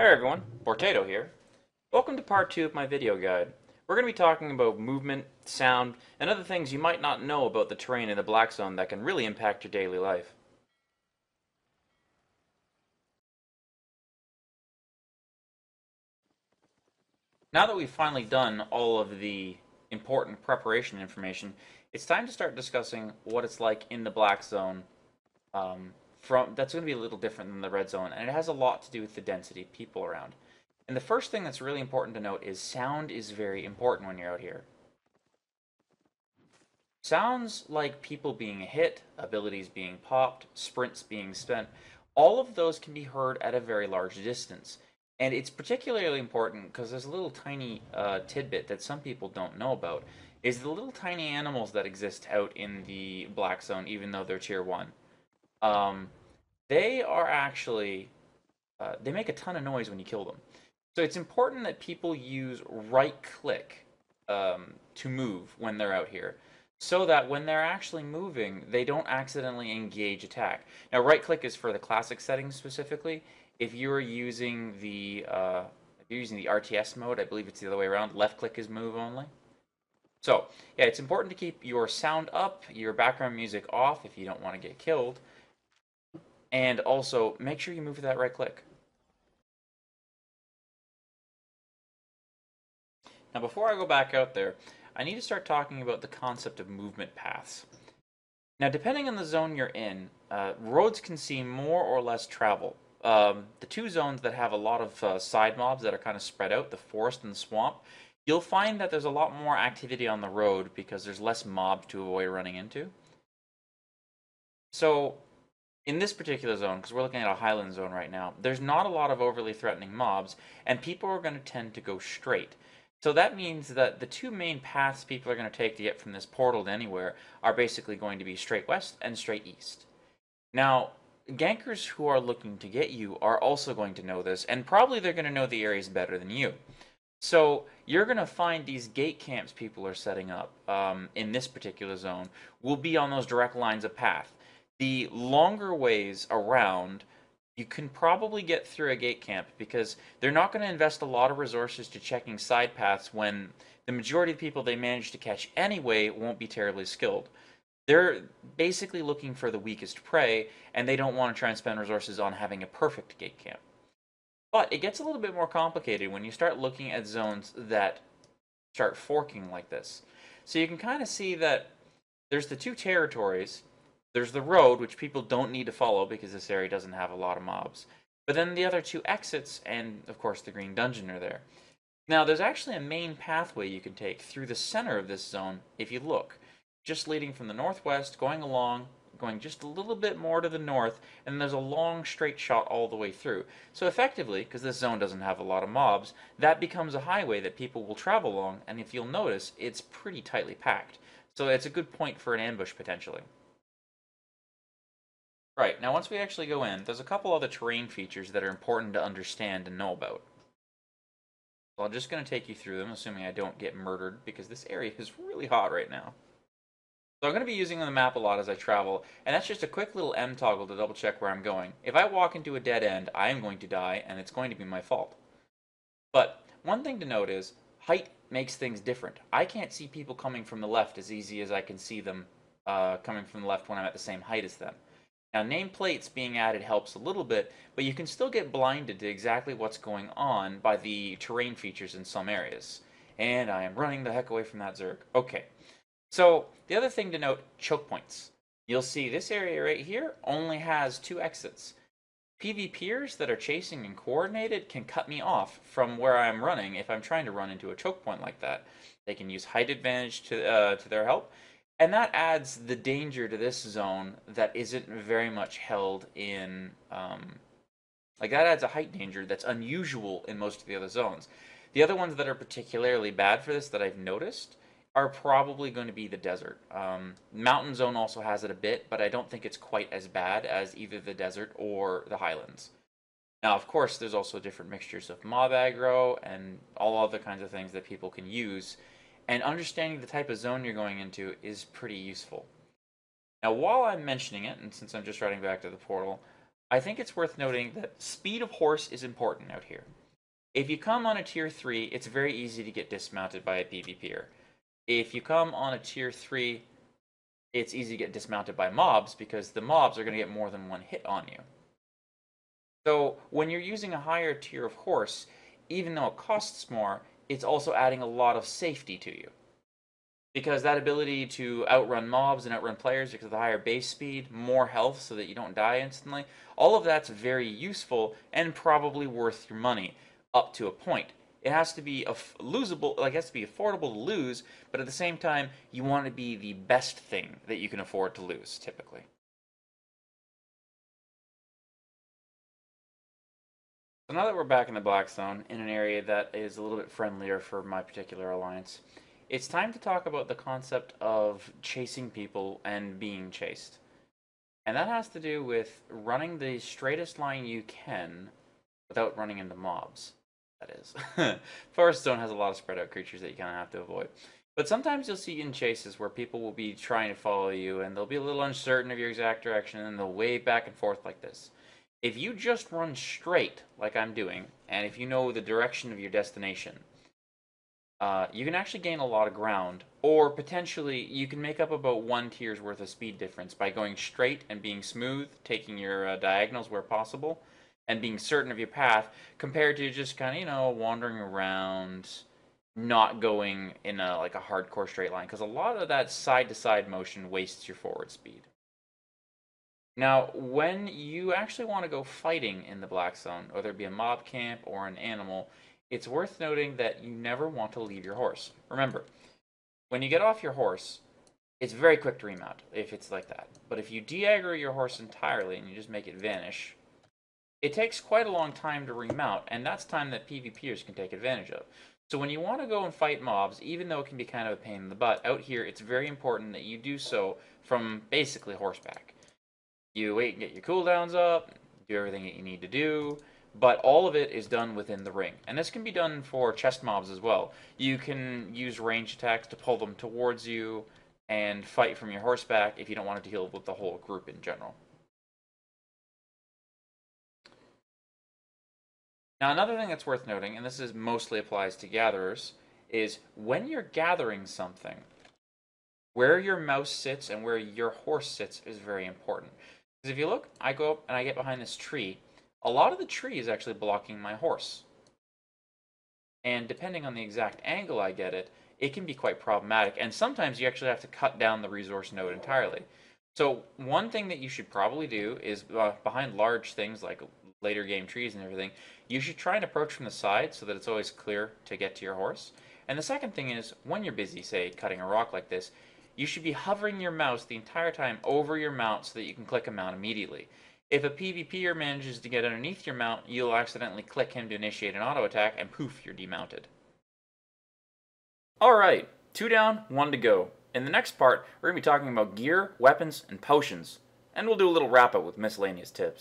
Hey everyone, Boartato here. Welcome to part 2 of my video guide. We're going to be talking about movement, sound, and other things you might not know about the terrain in the Black Zone that can really impact your daily life. Now that we've finally done all of the important preparation information, it's time to start discussing what it's like in the Black Zone. That's going to be a little different than the Red Zone, and it has a lot to do with the density of people around. And the first thing that's really important to note is sound is very important when you're out here. Sounds like people being hit, abilities being popped, sprints being spent, all of those can be heard at a very large distance. And it's particularly important because there's a little tiny tidbit that some people don't know about, is the little tiny animals that exist out in the Black Zone, even though they're Tier 1. Um, they are actually, they make a ton of noise when you kill them. So it's important that people use right click to move when they're out here, so that when they're actually moving, they don't accidentally engage attack. Now, right click is for the classic settings specifically. If you're using the RTS mode, I believe it's the other way around. Left click is move only. So yeah, it's important to keep your sound up, your background music off if you don't want to get killed, and also make sure you move with that right click. Now, before I go back out there, I need to start talking about the concept of movement paths. Now, depending on the zone you're in, roads can see more or less travel. The two zones that have a lot of side mobs that are kind of spread out, the forest and the swamp, you'll find that there's a lot more activity on the road because there's less mobs to avoid running into. So, in this particular zone, because we're looking at a highland zone right now, there's not a lot of overly threatening mobs, and people are going to tend to go straight. So that means that the two main paths people are going to take to get from this portal to anywhere are basically going to be straight west and straight east. Now, gankers who are looking to get you are also going to know this, and probably they're going to know the areas better than you. So you're going to find these gate camps people are setting up in this particular zone will be on those direct lines of path. The longer ways around, you can probably get through a gate camp because they're not going to invest a lot of resources to checking side paths when the majority of people they manage to catch anyway won't be terribly skilled. They're basically looking for the weakest prey, and they don't want to try and spend resources on having a perfect gate camp. But it gets a little bit more complicated when you start looking at zones that start forking like this. So you can kind of see that there's the two territories. There's the road, which people don't need to follow because this area doesn't have a lot of mobs. But then the other two exits, and of course the green dungeon are there. Now, there's actually a main pathway you can take through the center of this zone if you look, just leading from the northwest, going along, going just a little bit more to the north, and there's a long straight shot all the way through. So effectively, because this zone doesn't have a lot of mobs, that becomes a highway that people will travel along, and if you'll notice, it's pretty tightly packed. So it's a good point for an ambush potentially. Right, now once we actually go in, there's a couple other terrain features that are important to understand and know about. So I'm just going to take you through them, assuming I don't get murdered, because this area is really hot right now. So I'm going to be using the map a lot as I travel, and that's just a quick little M toggle to double check where I'm going. If I walk into a dead end, I am going to die, and it's going to be my fault. But one thing to note is, height makes things different. I can't see people coming from the left as easy as I can see them coming from the left when I'm at the same height as them. Now, nameplates being added helps a little bit, but you can still get blinded to exactly what's going on by the terrain features in some areas. And I am running the heck away from that Zerg. Okay, so the other thing to note, choke points. You'll see this area right here only has two exits. PvPers that are chasing and coordinated can cut me off from where I'm running if I'm trying to run into a choke point like that. They can use height advantage to their help, and that adds the danger to this zone that isn't very much held in. Like that adds a height danger that's unusual in most of the other zones. The other ones that are particularly bad for this that I've noticed are probably going to be the desert. Mountain Zone also has it a bit, but I don't think it's quite as bad as either the desert or the highlands. Now, of course, there's also different mixtures of mob aggro and all other kinds of things that people can use, and understanding the type of zone you're going into is pretty useful. Now, while I'm mentioning it, and since I'm just riding back to the portal, I think it's worth noting that speed of horse is important out here. If you come on a tier 3, it's very easy to get dismounted by a PvPer. If you come on a tier 3, it's easy to get dismounted by mobs because the mobs are going to get more than one hit on you. So when you're using a higher tier of horse, even though it costs more, it's also adding a lot of safety to you. Because that ability to outrun mobs and outrun players because of the higher base speed, more health so that you don't die instantly, all of that's very useful and probably worth your money up to a point. It has to be losable, like it has to be affordable to lose, but at the same time, you want to be the best thing that you can afford to lose, typically. So now that we're back in the Black Zone, in an area that is a little bit friendlier for my particular alliance, it's time to talk about the concept of chasing people and being chased. And that has to do with running the straightest line you can without running into mobs. That is. Forest Zone has a lot of spread out creatures that you kind of have to avoid. But sometimes you'll see in chases where people will be trying to follow you and they'll be a little uncertain of your exact direction and they'll wave back and forth like this. If you just run straight, like I'm doing, and if you know the direction of your destination, you can actually gain a lot of ground, or potentially you can make up about one tier's worth of speed difference by going straight and being smooth, taking your diagonals where possible, and being certain of your path, compared to just kind of, wandering around, not going in like a hardcore straight line, because a lot of that side-to-side motion wastes your forward speed. Now, when you actually want to go fighting in the Black Zone, whether it be a mob camp or an animal, it's worth noting that you never want to leave your horse. Remember, when you get off your horse, it's very quick to remount if it's like that. But if you de-aggro your horse entirely and you just make it vanish, it takes quite a long time to remount, and that's time that PvPers can take advantage of. So when you want to go and fight mobs, even though it can be kind of a pain in the butt, out here it's very important that you do so from basically horseback. You wait and get your cooldowns up, do everything that you need to do, but all of it is done within the ring. And this can be done for chest mobs as well. You can use range attacks to pull them towards you and fight from your horseback if you don't want to deal with the whole group in general. Now, another thing that's worth noting, and this is mostly applies to gatherers, is when you're gathering something, where your mouse sits and where your horse sits is very important. Because if you look, I go up and I get behind this tree. A lot of the tree is actually blocking my horse. And depending on the exact angle I get it, it can be quite problematic. And sometimes you actually have to cut down the resource node entirely. So one thing that you should probably do is behind large things like later game trees and everything, you should try and approach from the side so that it's always clear to get to your horse. And the second thing is, when you're busy, say, cutting a rock like this, you should be hovering your mouse the entire time over your mount so that you can click a mount immediately. If a PvPer manages to get underneath your mount, you'll accidentally click him to initiate an auto attack, and poof, you're demounted. Alright, 2 down, 1 to go. In the next part, we're going to be talking about gear, weapons, and potions. And we'll do a little wrap up with miscellaneous tips.